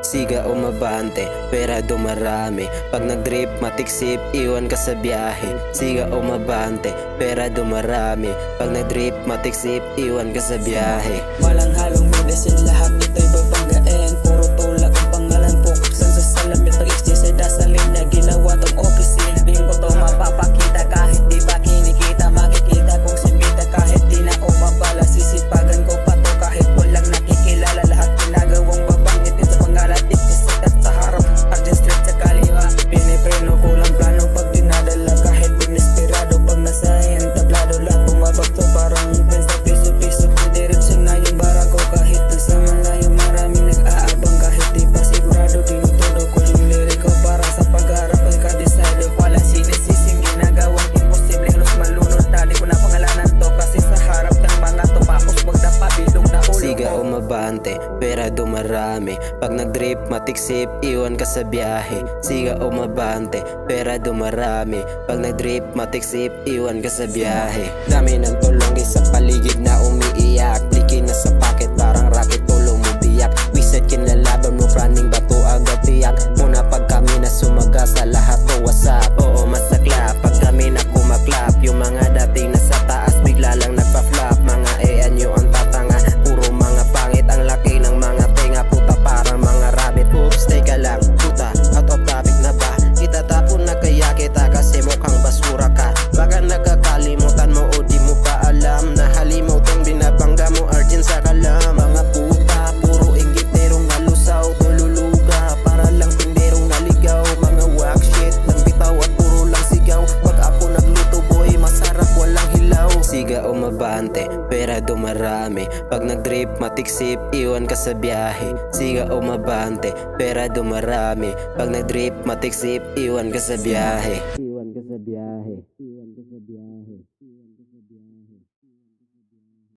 Siga o mabante, pera dumarami. Pag nag-drip, matiksip, iwan ka sa biyahe. Siga o mabante, pera dumarami. Pag nag-drip, matiksip, iwan ka sa biyahe. Walang halong medicine, lahat ito'y babanggain. Puro tulak ang pangalan, puksan sa salamin. Pag-exist ay dasalin na ginawa tong opisin. Bing ko to mapapakita kahit di pa kinikita. Makikita kong simbita kahit di na umabala. Sisipagan ko pa to kahit walang nakikilala. Lahat ginagawang babanggitin sa pangalan. Sikat sa harap, argent street sa kaliwa. Pinipreno ko lang plano pag dinadala. Kahit inesperado pag nasa entablado. Lahat bumabagto parang pens na piso-piso. Diretso na yung barang ko kahit nasa malayo. Maraming nag-aabang kahit di pa sigurado. Tinutudo ko yung lirik ko para sa pag-harap ay kadesado. Walang sinisising ginagawang imposible. Halos malunod na di ko na pangalanan to. Kasi sa harap ng mga tupakos wag na pabilong na ulo Siga ko. o mabante, pera dumarami. Pag nag-drip, matiksip, iwan ka sa biyahe. Siga o mabante, pera dumarami. Pag nag-drip, matiksip, iwan ka sa biyahe. Dami ng tulong sa paligid na umiiyak. Liki na sa paket, parang racket, tulong mo biyak. Wiset kinalaban mo, praning bato agad tiyak. Muna pag kami na sumaga sa lahat to wasap. Oo, masakla, pag kami na kumaklap. Yung mga dating nasa taas, bigla lang nagpa-flop. Mga nyo ang tatanga, puro mga pangit. Ang laki ng mga tenga, puta parang mga rabbit. Oops, teka lang, puta, out of topic na ba? Itatapon na kaya kita kasi mukhang basura ka. Baka nakakalimutan mo o di mo pa alam na halimaw tong binabangga mo, urgent sa kalam. Mga puta, puro inggiterong nalusaw, tululuga para lang tinderong naligaw. Mga whack shit lang bitaw at puro lang sigaw. Pag ako nagluto boy, masarap walang hilaw. Siga o mabante, pera dumarami. Pag nag-drip, matiksip, iwan ka sa biyahe. Siga o mabante, pera dumarami. Pag nag-drip, matiksip, iwan ka sa biyahe. Iwan ka sa biyahe. Iwan ka sa biyahe.